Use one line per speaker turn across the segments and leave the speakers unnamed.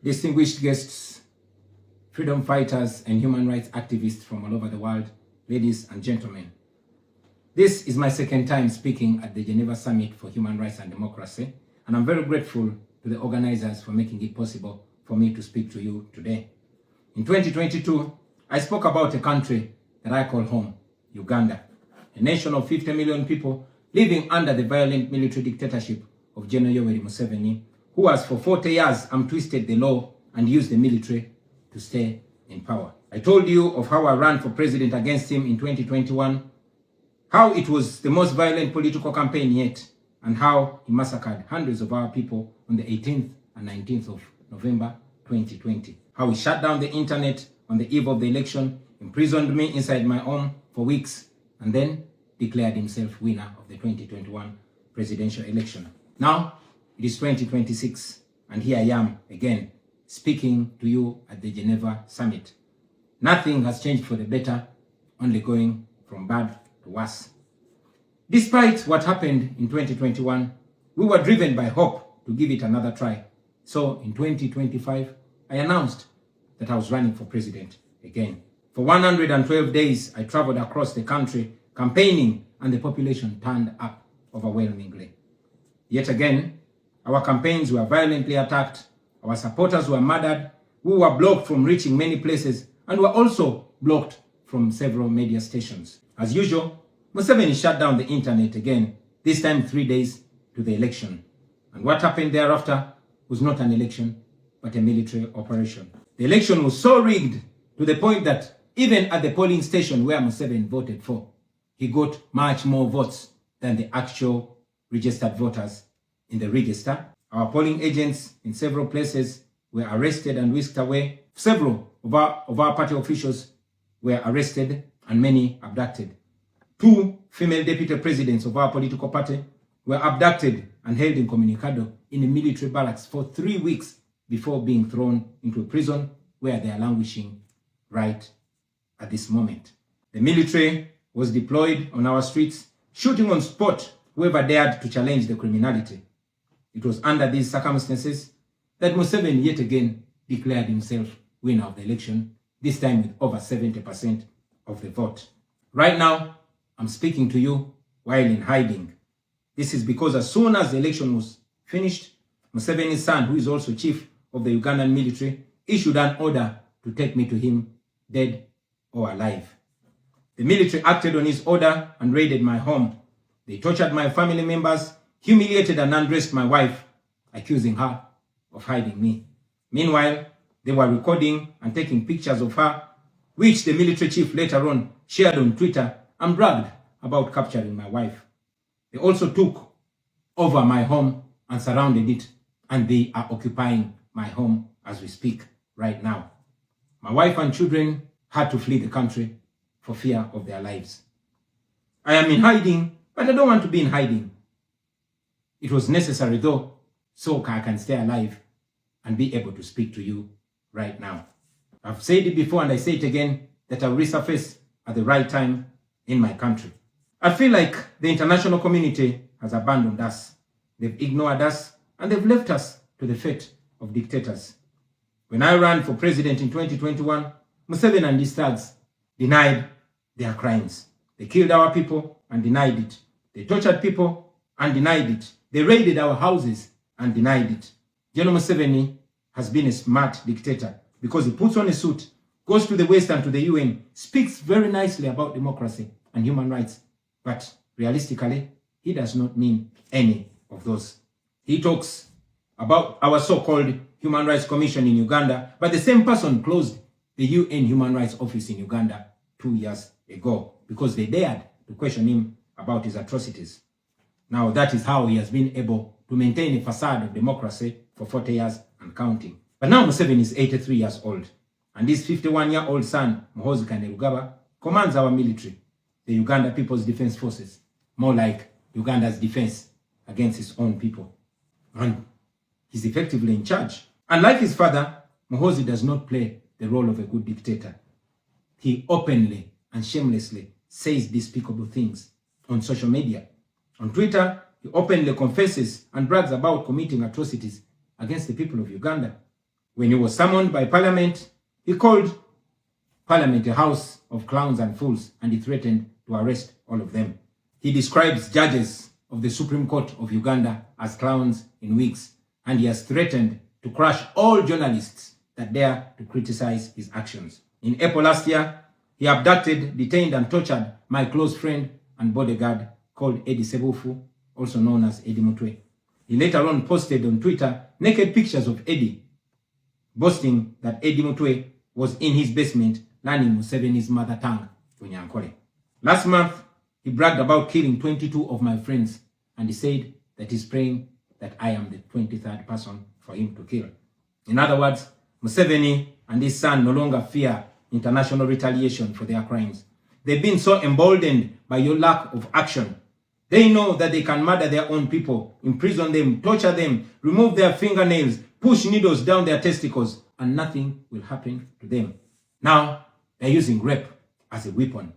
distinguished guests, freedom fighters and human rights activists from all over the world, ladies and gentlemen. This is my second time speaking at the Geneva Summit for Human Rights and Democracy, and I'm very grateful to the organizers for making it possible for me to speak to you today. In 2022, I spoke about a country that I call home, Uganda, a nation of 50 million people living under the violent military dictatorship of General Yoweri Museveni, who has for 40 years twisted the law and used the military to stay in power. I told you of how I ran for president against him in 2021, how it was the most violent political campaign yet, and how he massacred hundreds of our people on the 18th and 19th of November 2020. How he shut down the internet on the eve of the election, imprisoned me inside my home for weeks, and then declared himself winner of the 2021 presidential election. Now, it is 2026, and here I am again, speaking to you at the Geneva Summit. Nothing has changed for the better, only going from bad to worse. Despite what happened in 2021, we were driven by hope to give it another try. So in 2025, I announced that I was running for president again. For 112 days, I traveled across the country campaigning, and the population turned up overwhelmingly. Yet again, our campaigns were violently attacked, our supporters were murdered, we were blocked from reaching many places, and were also blocked from several media stations. As usual, Museveni shut down the internet again, this time 3 days to the election. And what happened thereafter was not an election, but a military operation. The election was so rigged to the point that even at the polling station where Museveni voted for, he got much more votes than the actual registered voters in the register. Our polling agents in several places were arrested and whisked away. Several of our party officials were arrested and many abducted. 2 female deputy presidents of our political party were abducted and held incommunicado in a military barracks for 3 weeks before being thrown into a prison where they are languishing right at this moment. The military was deployed on our streets, shooting on spot whoever dared to challenge the criminality. It was under these circumstances that Museveni yet again declared himself winner of the election, this time with over 70% of the vote. Right now, I'm speaking to you while in hiding. This is because as soon as the election was finished, Museveni's son, who is also chief of the Ugandan military, issued an order to take me to him, dead or alive. The military acted on his order and raided my home. They tortured my family members, humiliated and undressed my wife, accusing her of hiding me. Meanwhile, they were recording and taking pictures of her, which the military chief later on shared on Twitter and bragged about capturing my wife. They also took over my home and surrounded it, and they are occupying my home as we speak right now. My wife and children had to flee the country for fear of their lives. I am in hiding, but I don't want to be in hiding. It was necessary though, so I can stay alive and be able to speak to you right now. I've said it before and I say it again, that I'll resurface at the right time in my country. I feel like the international community has abandoned us. They've ignored us and they've left us to the fate of dictators. When I ran for president in 2021, Museveni and his thugs denied their crimes. They killed our people and denied it. They tortured people and denied it. They raided our houses and denied it. General Museveni has been a smart dictator because he puts on a suit, goes to the West and to the UN, speaks very nicely about democracy and human rights, but realistically, he does not mean any of those. He talks about our so-called Human Rights Commission in Uganda, but the same person closed the UN Human Rights Office in Uganda 2 years ago because they dared to question him about his atrocities. Now that is how he has been able to maintain a facade of democracy for 40 years and counting. But now Museveni is 83 years old, and his 51-year-old son, Muhoozi Kainerugaba, commands our military, the Uganda People's Defense Forces, more like Uganda's defense against its own people. And he's effectively in charge. Unlike his father, Muhoozi does not play the role of a good dictator. He openly and shamelessly says despicable things on social media. On Twitter, he openly confesses and brags about committing atrocities against the people of Uganda. When he was summoned by Parliament, he called Parliament a house of clowns and fools, and he threatened to arrest all of them. He describes judges of the Supreme Court of Uganda as clowns in wigs, and he has threatened to crush all journalists that dare to criticize his actions. In April last year, he abducted, detained, and tortured my close friend and bodyguard called Eddie Sebufu, also known as Eddie Mutwe. He later on posted on Twitter naked pictures of Eddie, boasting that Eddie Mutwe was in his basement learning Museveni's mother tongue, Unyankole. Last month, he bragged about killing 22 of my friends, and he said that he's praying that I am the 23rd person for him to kill. In other words, Museveni and his son no longer fear international retaliation for their crimes. They've been so emboldened by your lack of action. They know that they can murder their own people, imprison them, torture them, remove their fingernails, push needles down their testicles, and nothing will happen to them. Now, they're using rape as a weapon.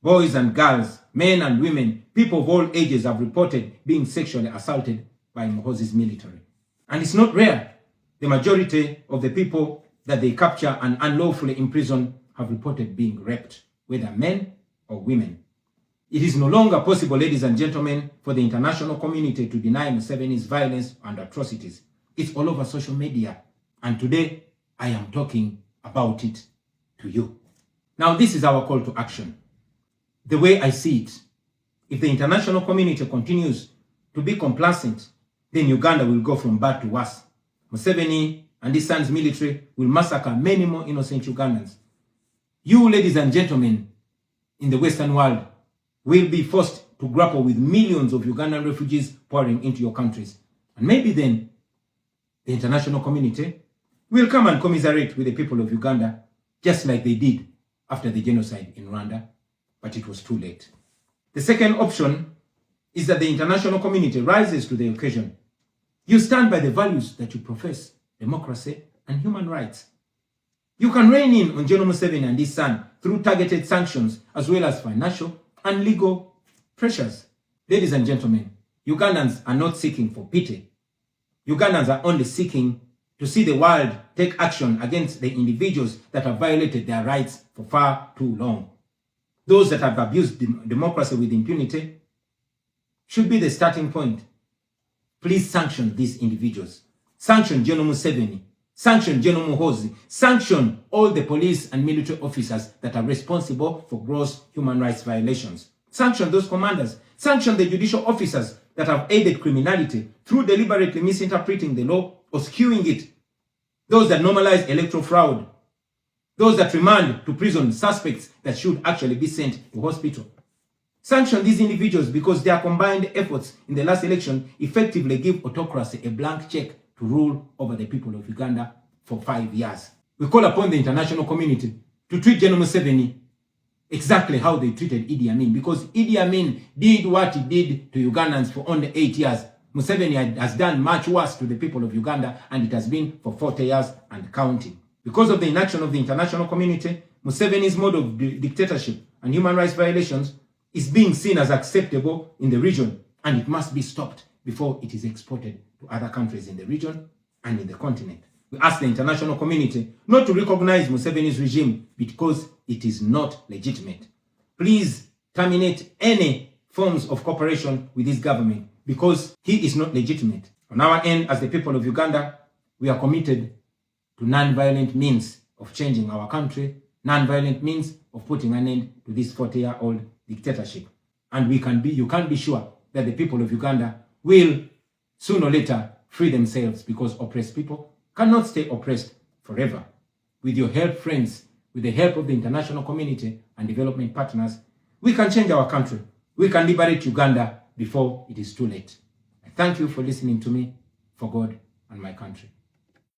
Boys and girls, men and women, people of all ages have reported being sexually assaulted by Muhoozi's military. And it's not rare. The majority of the people that they capture and unlawfully imprison have reported being raped, whether men or women. It is no longer possible, ladies and gentlemen, for the international community to deny Museveni's violence and atrocities. It's all over social media. And today, I am talking about it to you. Now, this is our call to action. The way I see it, if the international community continues to be complacent, then Uganda will go from bad to worse. Museveni and his son's military will massacre many more innocent Ugandans. You, ladies and gentlemen, in the Western world, will be forced to grapple with millions of Ugandan refugees pouring into your countries. And maybe then, the international community will come and commiserate with the people of Uganda, just like they did after the genocide in Rwanda, but it was too late. The second option is that the international community rises to the occasion. You stand by the values that you profess, democracy and human rights. You can rein in on General Museveni and his son through targeted sanctions as well as financial and legal pressures. Ladies and gentlemen, Ugandans are not seeking for pity. Ugandans are only seeking to see the world take action against the individuals that have violated their rights for far too long. Those that have abused democracy with impunity should be the starting point. Please sanction these individuals. Sanction General Museveni. Sanction General Muhoozi. Sanction all the police and military officers that are responsible for gross human rights violations. Sanction those commanders. Sanction the judicial officers that have aided criminality through deliberately misinterpreting the law or skewing it. Those that normalize electoral fraud. Those that remand to prison suspects that should actually be sent to hospital. Sanction these individuals because their combined efforts in the last election effectively give autocracy a blank check to rule over the people of Uganda for 5 years. We call upon the international community to treat General Museveni exactly how they treated Idi Amin, because Idi Amin did what he did to Ugandans for only 8 years. Museveni has done much worse to the people of Uganda, and it has been for 40 years and counting. Because of the inaction of the international community, Museveni's mode of dictatorship and human rights violations is being seen as acceptable in the region, and it must be stopped before it is exported to other countries in the region and in the continent. We ask the international community not to recognize Museveni's regime because it is not legitimate. Please terminate any forms of cooperation with this government because he is not legitimate. On our end, as the people of Uganda, we are committed to non-violent means of changing our country, non-violent means of putting an end to this 40-year-old dictatorship. And you can be sure that the people of Uganda will sooner or later free themselves, because oppressed people cannot stay oppressed forever. With your help, friends, with the help of the international community and development partners, we can change our country. We can liberate Uganda before it is too late. I thank you for listening to me, for God and my country.